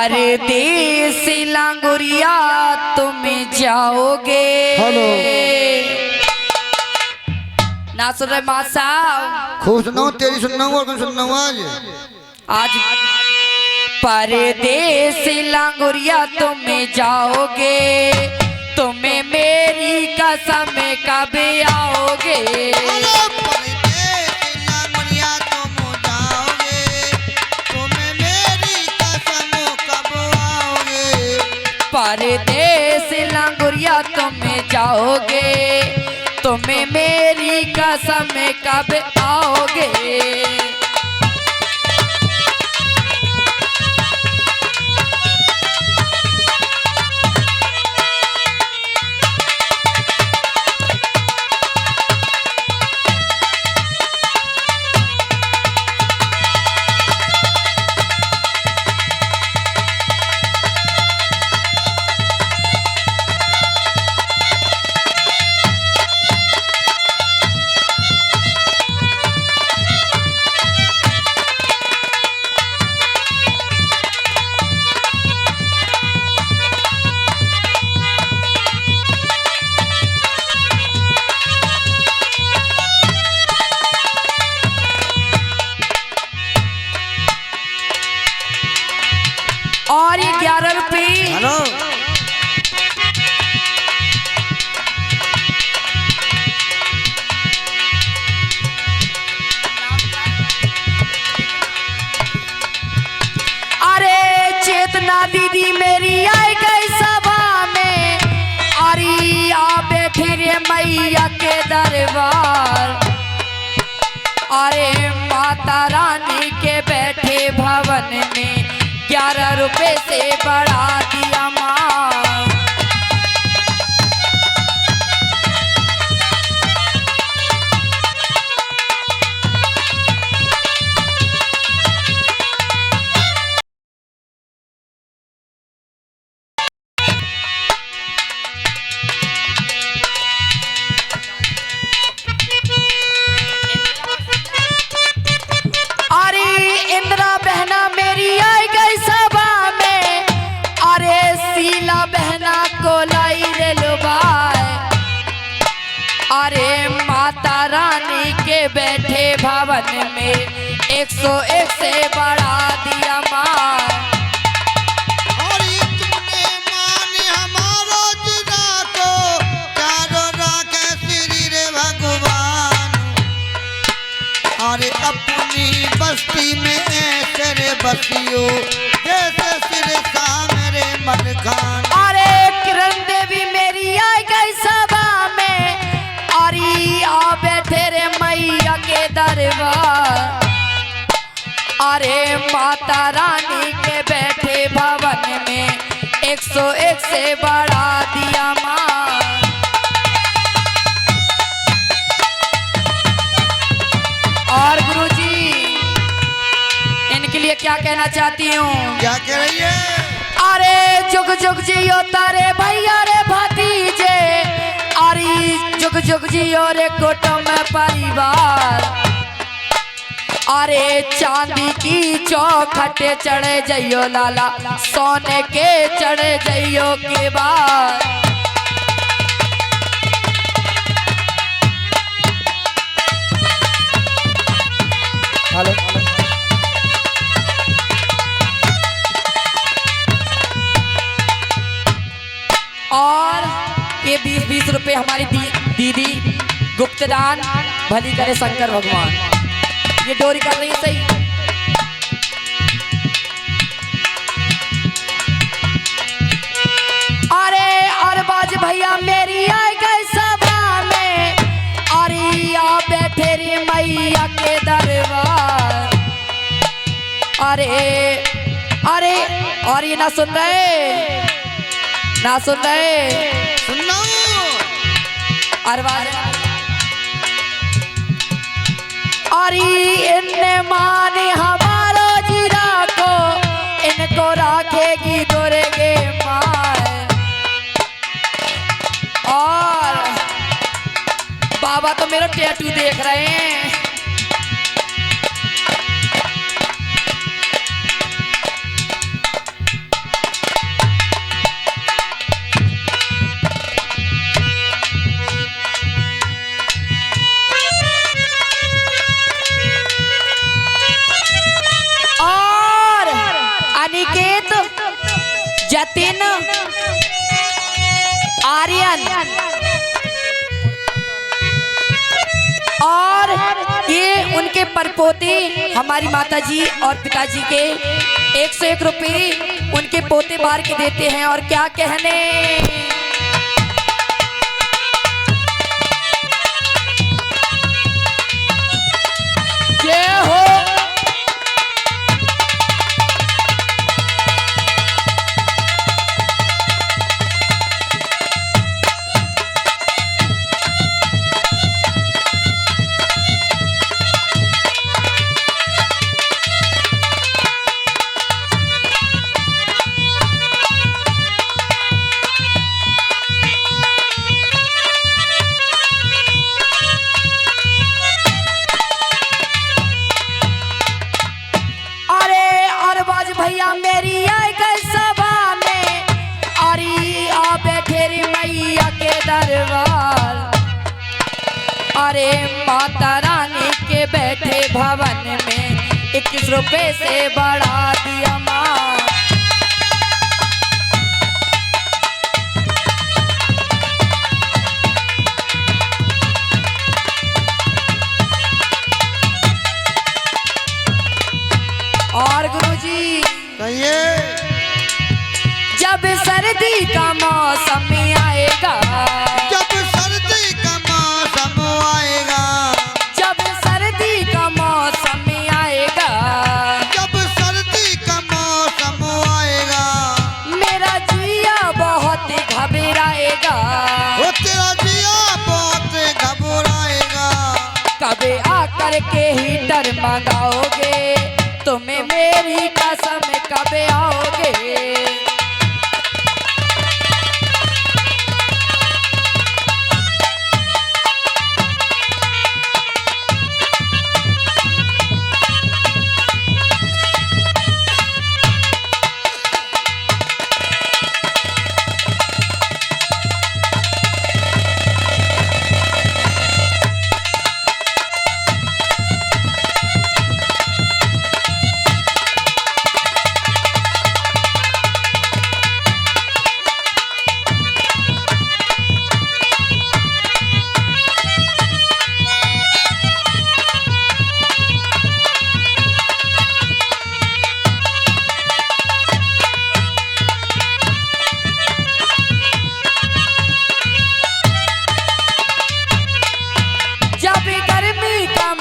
परदेसी लांगुरिया तुम जाओगे। हेलो ना सुन रहे माँ साहब? खूब सुनाओ, तेरी सुनना हूँ और कौन सुनना हूँ आज। परदेसी लांगुरिया तुम जाओगे, तुम्हें मेरी कसम कब आओगे। परदेस लांगुरिया तुम जाओगे, तुम्हें मेरी कसम कब आओगे। और ये 11 रुपये। हेलो अरे चेतना दीदी मेरी आई गई सभा में, अरे आ बैठी रे मैया के दरबार। अरे माता रानी के बैठे भवन में 11 रुपए से बढ़ा दिया माँ। अरे इंदिरा बहना मेरी आई गई सभा में, अरे शीला बहना को लाई रे लुभाए। अरे माता रानी के बैठे भवन में 101 से बढ़ा दिया माँ। अरे अपनी बस्ती में ऐसे रे बसियो जैसे सिर सामने मन खान। अरे किरण देवी मेरी आई गई सभा में, अरे आ बैठे रे मैया के दरबार। अरे माता रानी के बैठे भवन में 101 से बढ़ा दिया माँ। और गुरुजी इनके लिए क्या कहना चाहती हूँ? क्या कह रही है? अरे जुग जुग जियो तारे भैया रे भतीजे, अरे जुग जुग जियो रे कुटुंब परिवार। अरे चांदी की चौखट चढ़े जइयो लाला, सोने के चढ़े जइयो के बाद। हेलो और ये 20-20 रुपए हमारी दीदी गुप्तदान भली करे शंकर भगवान। ये डोरी कर रही है सही। अरे अरबाज भैया मेरी आई गई सभा में, अरे आ बैठे रे मैया के दरबार। अरे अरे और ये ना सुन रहे, ना सुन रहे? सुनना अरबाज अरे इनने माने हमारो जीरा को, इनको राखेगी दुर्गे माँ। और बाबा तो मेरा टैटू देख रहे हैं। जतिन, आर्यन और ये उनके परपोते हमारी माताजी और पिताजी के 101 रुपये उनके पोते बार के देते हैं। और क्या कहने, जय हो। भैया मेरी आई गई सभा में, अरे आ बैठे रे मैया के दरबार। अरे माता रानी के बैठे भवन में 21 रुपए से बढ़ा दिया माँ। और गुरुजी कहिए, जब सर्दी का मौसम आएगा, जब सर्दी का मौसम आएगा, जब सर्दी का मौसम आएगा, जब सर्दी का मौसम आएगा, मेरा जिया बहुत घबराएगा। वो तेरा जिया बहुत घबराएगा। कभी आकर के हीटर मंगाओगे, तुम्हें मेरी कसम कब आओगे।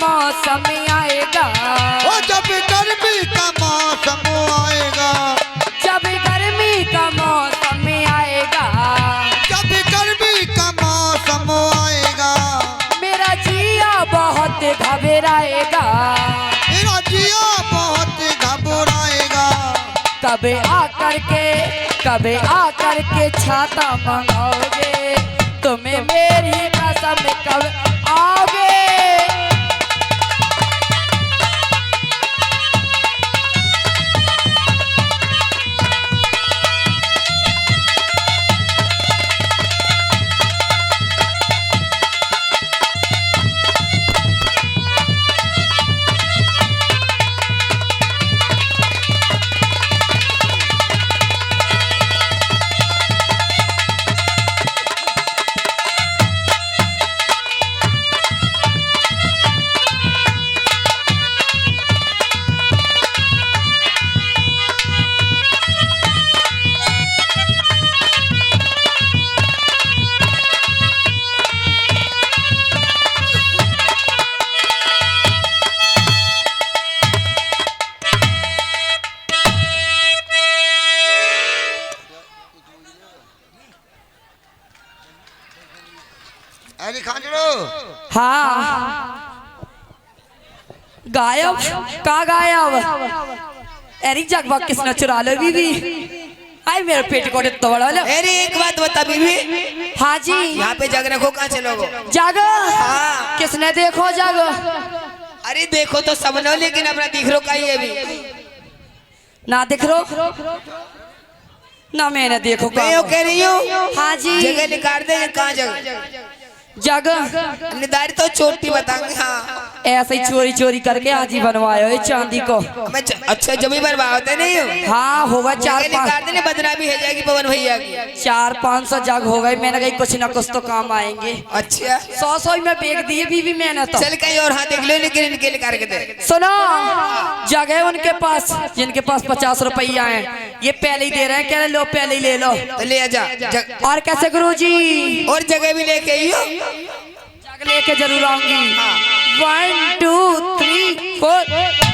मौसम आएगा, ओ जब गर्मी का मौसम आएगा, जब गर्मी का मौसम आएगा, जब गर्मी का मौसम आएगा, मेरा जिया बहुत घबराएगा। मेरा जिया बहुत घबराएगा। कब आकर के छाता मंगाओगे, तुम्हें मेरी कसम कब आओगे। अरे खांजड़ो, हाँ गायब का गायब, अरे जगवा किसने चुरा लो बीबी। आई मेरे पेट को तो बड़ा लो। अरे एक बात बता बीबी। हाँ जी। यहाँ पे जग रखो, कहाँ चलोगे? जग? हाँ। किसने देखो जग? अरे देखो तो सब नो, लेकिन अपना दिख रो का ही अभी ना दिख रो ना मैंने देखो। मैं कह रही हूँ हाँ जी। जगह निकाल दे, कहाँ जगह? जगह निदारी तो चोटी बताऊंगी। हाँ ऐसे ही चोरी चोरी करके आज ही बनवाए हो चांदी को। अच्छा जमी बर्बाद नहीं हो। हाँ होगा चार पाँच देने बदनामी हो जाएगी पवन भैया की। 400-500 जग हो गए। मैंने कही कुछ ना कुछ तो काम आएंगे। अच्छा 100 में बेच दिए बीवी मैंने तो। चल कहीं और हाथ देख लो लेकिन इनके लिए करके दे। सुनो जगह उनके पास जिनके पास 50 रुपया है ये पहले ही दे रहे हैं। कह रहे लो पहले ही ले लो। तो ले जा और कैसे गुरुजी? और जगह भी लेके आइयो। जग लेके जरूर आऊंगी। 1 2 3 4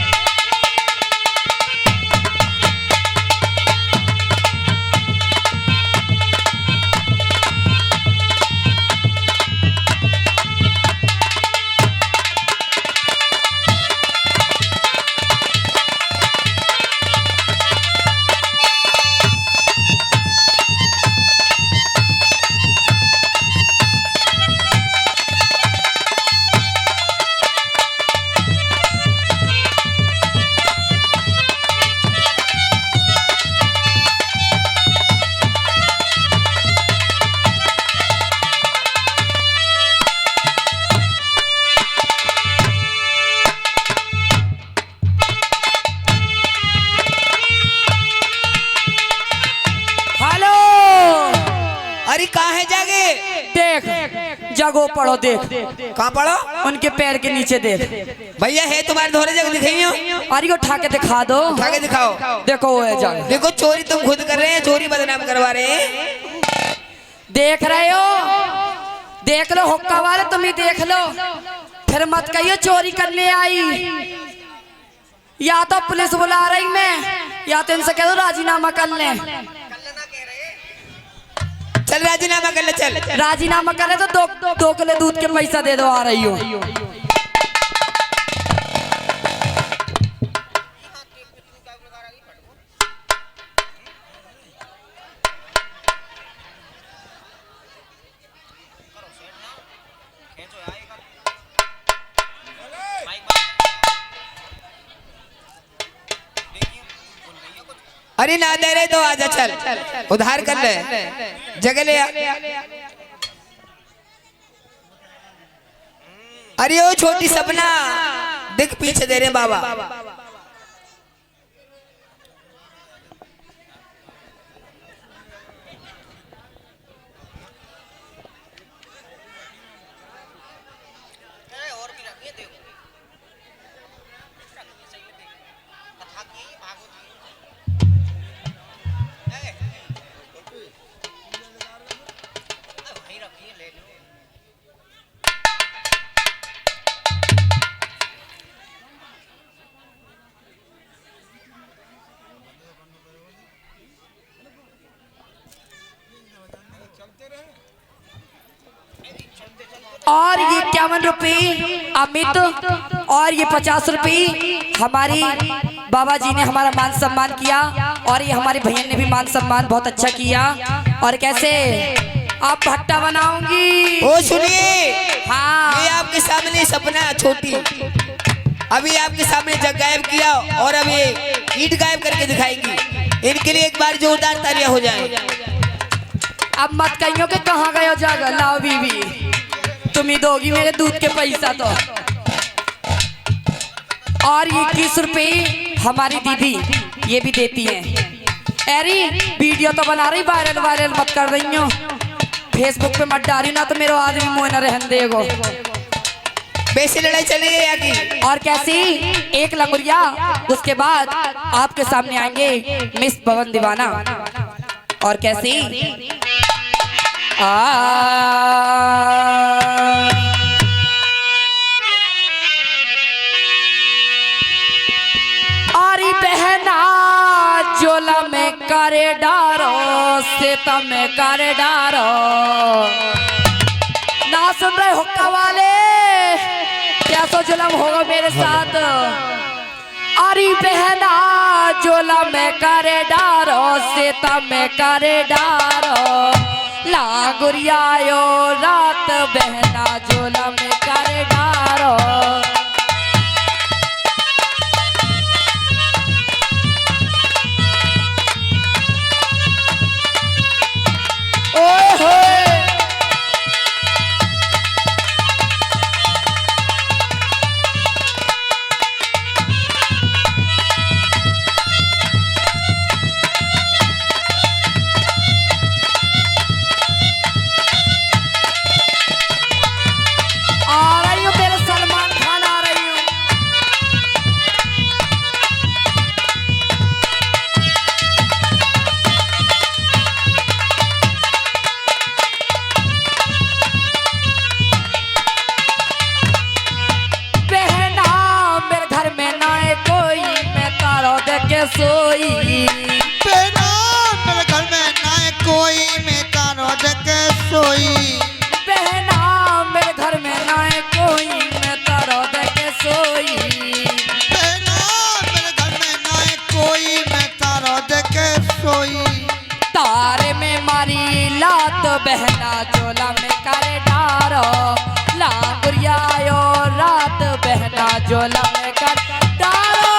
अरे कहाँ है जागे? देख जगो पढ़ो देख। कहाँ पढ़ो? उनके पैर के नीचे देख। भैया है तुम्हारे धोरे जग दिखाइयो। अरे उठा के दिखा दो। उठा के दिखाओ। देखो वो है जग। देखो चोरी तुम खुद कर रहे हैं, चोरी बदनाम करवा रहे हैं। देख रहे हो? देख लो हुक्का वाले तुम ही देख लो। फिर मत कहियो चोरी करने आई। या तो पुलिस बुला रही मैं या तो इनसे कह दो राजीनामा कर ले। चल राजीनामा कर ले। चल राजीनामा कर ले तो 2 किलो दूध के पैसा दे दो। आ रही हो? अरे ना दे रहे तो आजा। चल उधार कर ले। जगह ले आ। अरे ओ छोटी सपना देख पीछे दे रहे बाबा। और ये 51 रुपये अमित और ये 50 रुपये हमारी बाबा जी ने हमारा मान सम्मान किया। और ये हमारे भैया ने भी मान सम्मान बहुत अच्छा किया। और कैसे आप भट्टा बनाऊंगी? ओ सुनिए। हाँ ये आपके सामने सपना छोटी अभी आपके सामने जग गायब किया और अब ये ईट गायब करके दिखाएंगी। इनके लिए एक बार जोरदार तालियां हो जाए। अब मत कहियो कि कहाँ गयो जागा। लाओ बीबी तुम ही दोगी मेरे दूध के पैसा तो। और ये 21 रुपये हमारी दीदी ये भी देती हैं। अरे वीडियो तो बना रही वायरल मत कर रही हो। फेसबुक पे मत डाली ना तो मेरे आदमी मुँह न रहन देगो। वैसे लड़ाई चली गई आगे। और कैसी एक लंगुरिया उसके बाद आपके सामने आएंगे मिस पवन दीवाना। और कैसी आरी बहना जोला में करे डारो सीता में करे डारो। ना सुन रहे हुक्का वाले? क्या सो जुलम होगा मेरे साथ? अरे बहना जोला में करे डारो सीता में करे डारो। लागुरियायो रात बहना जोला में करे डारो। ओए होए तारे में मारी लात बहना चोला में करे डारो लांगुरिया यो रात बहना चोला में कर डारो।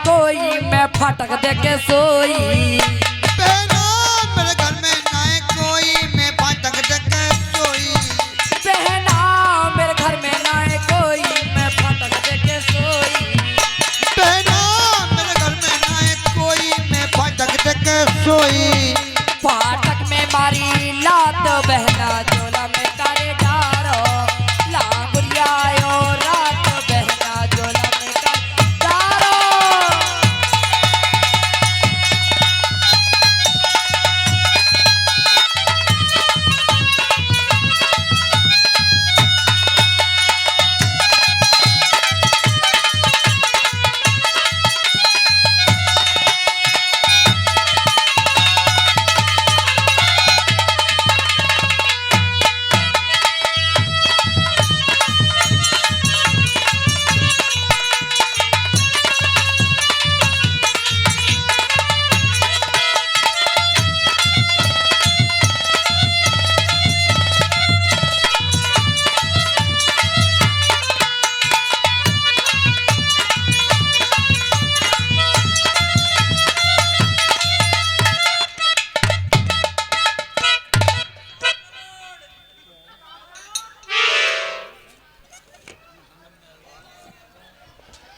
कोई मैं फाटक दे के सोई बहना मेरे घर में ना है कोई मैं फाटक दे के सोई। बहना मेरे घर में ना है कोई मैं फाटक दे के सोई। बहना मेरे घर में ना है कोई मैं फाटक दे के सोई। फाटक में मारी लात बहना चोला में करे डारो लांगुरिया यो रात बहना चोला में करे डारो।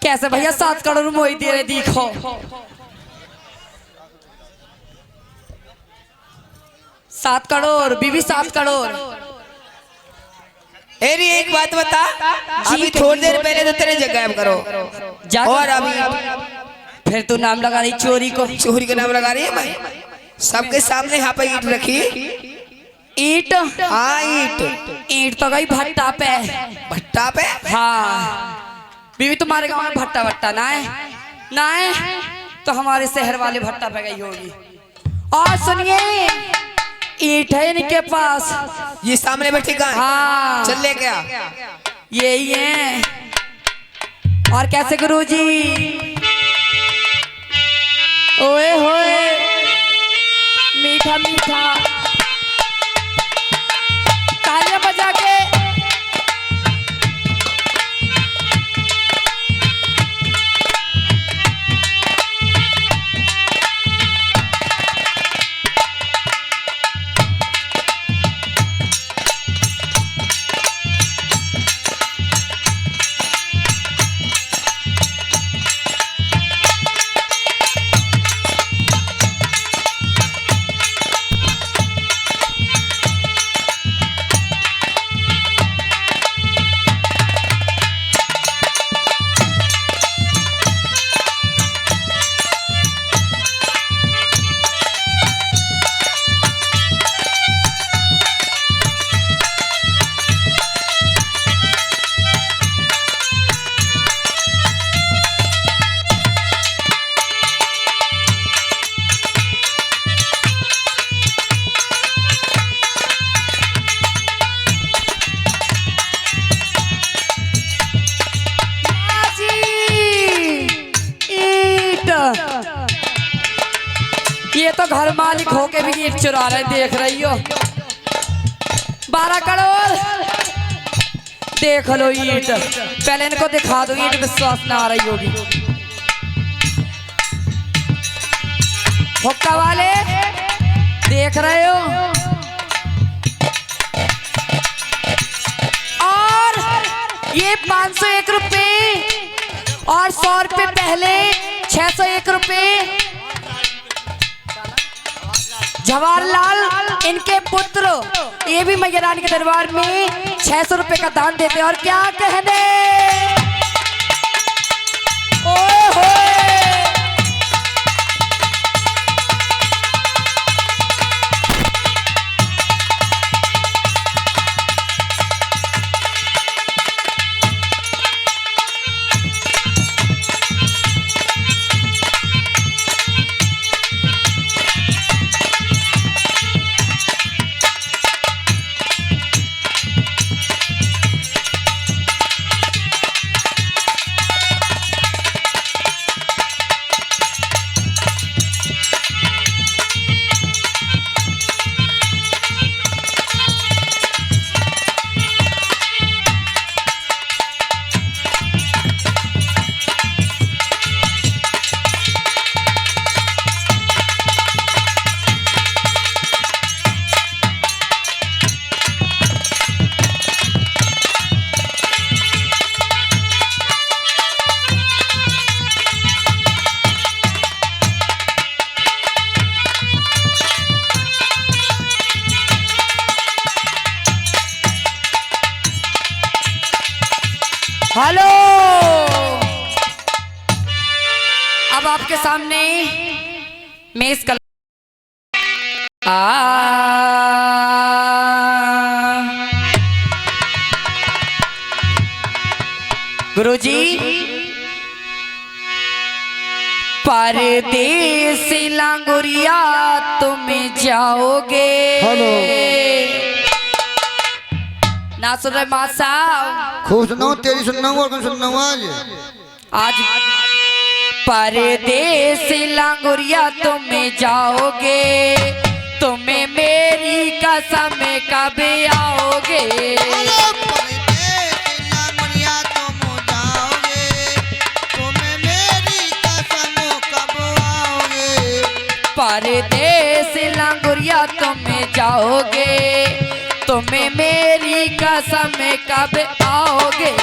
कैसे भैया 7 करोड़ मोई दे रहे देखो। सात करोड़ बीवी 7 करोड़। एरी एक बात बता, अभी थोड़ी देर पहले तो तेरे जगह करो और अभी फिर तू नाम लगा रही चोरी को। चोरी का नाम लगा रही है भाई। सबके सामने यहाँ पे ईंट रखी। ईंट? हाँ ईंट। ईंट तो गई भट्टा पे। भट्टा पे? हाँ बीवी तुम्हारे गांव में भट्टा भट्टा ना है ना है तो हमारे शहर वाले भट्टा पे गई होगी। और सुनिए ईंट है इनके पास। ये सामने बैठी कहाँ? हाँ चल ले क्या यही है। और कैसे गुरुजी? ओए होए मीठा मीठा तालियां बजा के ये तो घर मालिक होके भी ईंट चुरा रहे देख रही हो। 12 करोड़ देख लो ईंट। पहले इनको दिखा दो ईंट विश्वास ना आ रही होगी। हुक्का वाले देख रहे हो। और ये 501 रुपए और 100 रुपए पहले 601 रुपए जवाहरलाल इनके पुत्र ये भी मैया रानी के दरबार में 600 रुपए का दान देते और क्या कहने। ओए होए। हेलो, अब आपके सामने मैं इस गुरुजी परदेस लांगुरिया तुम जाओगे। हेलो। ना सुन रहे माँ साहब? खूब सुना हूँ, तेरी सुनना हूँ और कौन सुनना हूँ आज परदेस लांगुरिया तुम जाओगे, तुम्हें मेरी कसम कब आओगे। परदेस लांगुरिया तुम जाओगे, तुम्हें मेरी कसम कब आओगे।